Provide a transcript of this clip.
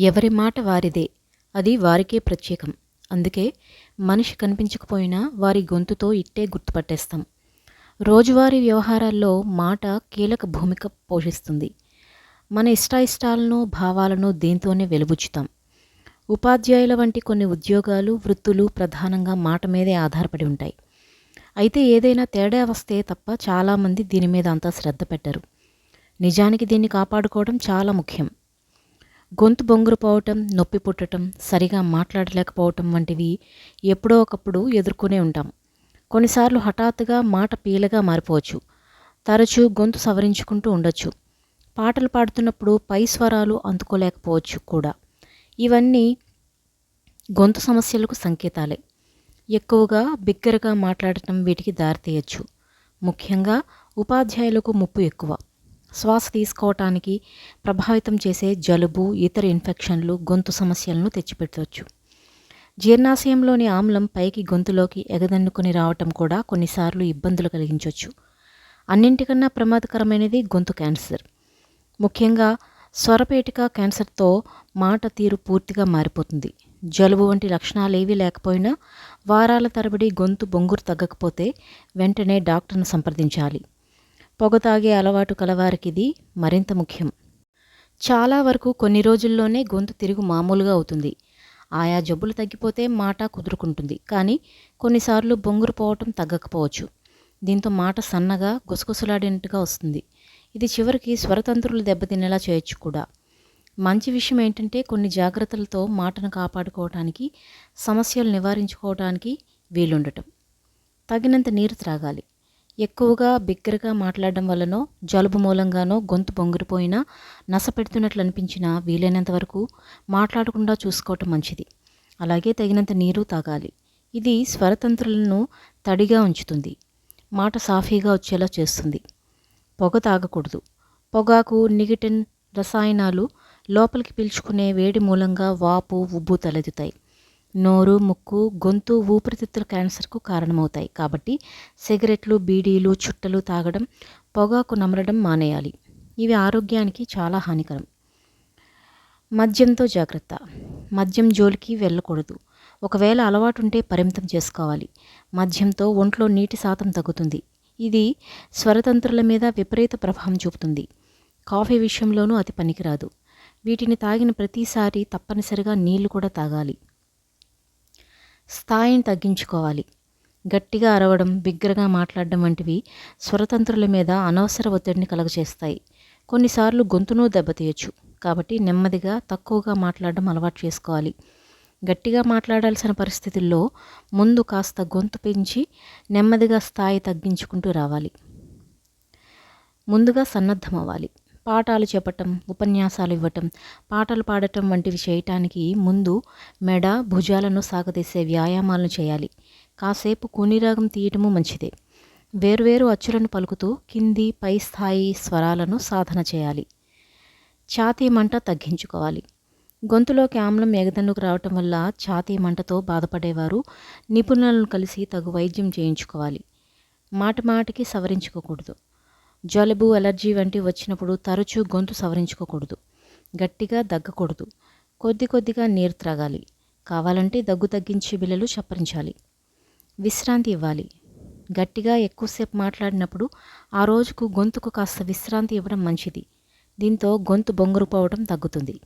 ఎవరి మాట వారిదే. అది వారికే ప్రత్యేకం. అందుకే మనిషి కనిపించకపోయినా వారి గొంతుతో ఇట్టే గుర్తుపట్టేస్తాం. రోజువారీ వ్యవహారాల్లో మాట కీలక భూమిక పోషిస్తుంది. మన ఇష్టాయిష్టాలను, భావాలను దీంతోనే వెలిబుచ్చుతాం. ఉపాధ్యాయుల వంటి కొన్ని ఉద్యోగాలు, వృత్తులు ప్రధానంగా మాట మీదే ఆధారపడి ఉంటాయి. అయితే ఏదైనా తేడా వస్తే తప్ప చాలామంది దీని మీద అంత శ్రద్ధ పెట్టరు. నిజానికి దీన్ని కాపాడుకోవడం చాలా ముఖ్యం. గొంతు బొంగురుపోవటం, నొప్పి పుట్టడం, సరిగా మాట్లాడలేకపోవటం వంటివి ఎప్పుడో ఒకప్పుడు ఎదుర్కొనే ఉంటాం. కొన్నిసార్లు హఠాత్తుగా మాట పీలగా మారిపోవచ్చు. తరచూ గొంతు సవరించుకుంటూ ఉండొచ్చు. పాటలు పాడుతున్నప్పుడు పై స్వరాలు అందుకోలేకపోవచ్చు కూడా. ఇవన్నీ గొంతు సమస్యలకు సంకేతాలే. ఎక్కువగా బిగ్గరగా మాట్లాడటం వీటికి దారితీయచ్చు. ముఖ్యంగా ఉపాధ్యాయులకు ముప్పు ఎక్కువ. శ్వాస తీసుకోవటానికి ప్రభావితం చేసే జలుబు, ఇతర ఇన్ఫెక్షన్లు గొంతు సమస్యలను తెచ్చిపెట్టవచ్చు. జీర్ణాశయంలోని ఆమ్లం పైకి గొంతులోకి ఎగదన్నుకొని రావటం కూడా కొన్నిసార్లు ఇబ్బందులు కలిగించవచ్చు. అన్నింటికన్నా ప్రమాదకరమైనది గొంతు క్యాన్సర్. ముఖ్యంగా స్వరపేటిక క్యాన్సర్తో మాట తీరు పూర్తిగా మారిపోతుంది. జలుబు వంటి లక్షణాలేవీ లేకపోయినా వారాల తరబడి గొంతు బొంగురు తగ్గకపోతే వెంటనే డాక్టర్ను సంప్రదించాలి. పొగ తాగే అలవాటు కలవారికి ఇది మరింత ముఖ్యం. చాలా వరకు కొన్ని రోజుల్లోనే గొంతు తిరిగి మామూలుగా అవుతుంది. ఆయా జబ్బులు తగ్గిపోతే మాట కుదురుకుంటుంది. కానీ కొన్నిసార్లు బొంగురు పోవటం తగ్గకపోవచ్చు. దీంతో మాట సన్నగా గుసగుసలాడినట్టుగా వస్తుంది. ఇది చివరికి స్వరతంత్రులు దెబ్బతినేలా చేయొచ్చు కూడా. మంచి విషయం ఏంటంటే కొన్ని జాగ్రత్తలతో మాటను కాపాడుకోవటానికి, సమస్యలు నివారించుకోవటానికి వీలుండటం. తగినంత నీరు త్రాగాలి. ఎక్కువగా బిగ్గరగా మాట్లాడడం వల్లనో, జలుబు మూలంగానో గొంతు బొంగిరిపోయినా, నస పెడుతున్నట్లు అనిపించినా వీలైనంత వరకు మాట్లాడకుండా చూసుకోవటం మంచిది. అలాగే తగినంత నీరు తాగాలి. ఇది స్వరతంత్రులను తడిగా ఉంచుతుంది. మాట సాఫీగా వచ్చేలా చేస్తుంది. పొగ తాగకూడదు. పొగాకు, నికోటిన్ రసాయనాలు లోపలికి పీల్చుకునే వేడి మూలంగా వాపు, ఉబ్బు తలెత్తుతాయి. నోరు, ముక్కు, గొంతు, ఊపిరితిత్తుల క్యాన్సర్కు కారణమవుతాయి. కాబట్టి సిగరెట్లు, బీడీలు, చుట్టలు తాగడం, పొగాకు నమలడం మానేయాలి. ఇవి ఆరోగ్యానికి చాలా హానికరం. మద్యంతో జాగ్రత్త. మద్యం జోలికి వెళ్ళకూడదు. ఒకవేళ అలవాటుంటే పరిమితం చేసుకోవాలి. మద్యంతో ఒంట్లో నీటి శాతం తగ్గుతుంది. ఇది స్వరతంత్రుల మీద విపరీత ప్రభావం చూపుతుంది. కాఫీ విషయంలోనూ అది పనికిరాదు. వీటిని తాగిన ప్రతిసారి తప్పనిసరిగా నీళ్లు కూడా తాగాలి. స్థాయిని తగ్గించుకోవాలి. గట్టిగా అరవడం, బిగ్గరగా మాట్లాడడం వంటివి స్వరతంత్రుల మీద అనవసర ఒత్తిడిని కలుగచేస్తాయి. కొన్నిసార్లు గొంతును దెబ్బతీయచ్చు. కాబట్టి నెమ్మదిగా, తక్కువగా మాట్లాడడం అలవాటు చేసుకోవాలి. గట్టిగా మాట్లాడాల్సిన పరిస్థితుల్లో ముందు కాస్త గొంతు పెంచి నెమ్మదిగా స్థాయి తగ్గించుకుంటూ రావాలి. ముందుగా సన్నద్ధమవ్వాలి. పాఠాలు చెప్పటం, ఉపన్యాసాలు ఇవ్వటం, పాటలు పాడటం వంటివి చేయటానికి ముందు మెడ, భుజాలను సాగదీసే వ్యాయామాలను చేయాలి. కాసేపు కూనిరాగం తీయటము మంచిదే. వేర్వేరు అచ్చులను పలుకుతూ కింది, పై స్థాయి స్వరాలను సాధన చేయాలి. ఛాతీ మంట తగ్గించుకోవాలి. గొంతులోకి ఆమ్లం ఎగదన్నుకు రావటం వల్ల ఛాతీ మంటతో బాధపడేవారు నిపుణులను కలిసి తగు వైద్యం చేయించుకోవాలి. మాటిమాటికి సవరించుకోకూడదు. జలుబు, అలర్జీ వంటివి వచ్చినప్పుడు తరచూ గొంతు సవరించుకోకూడదు. గట్టిగా దగ్గకూడదు. కొద్ది కొద్దిగా నీరు త్రాగాలి. కావాలంటే దగ్గు తగ్గించే బిళ్ళలు చప్పరించాలి. విశ్రాంతి ఇవ్వాలి. గట్టిగా ఎక్కువసేపు మాట్లాడినప్పుడు ఆ రోజుకు గొంతుకు కాస్త విశ్రాంతి ఇవ్వడం మంచిది. దీంతో గొంతు బొంగురుపోవడం తగ్గుతుంది.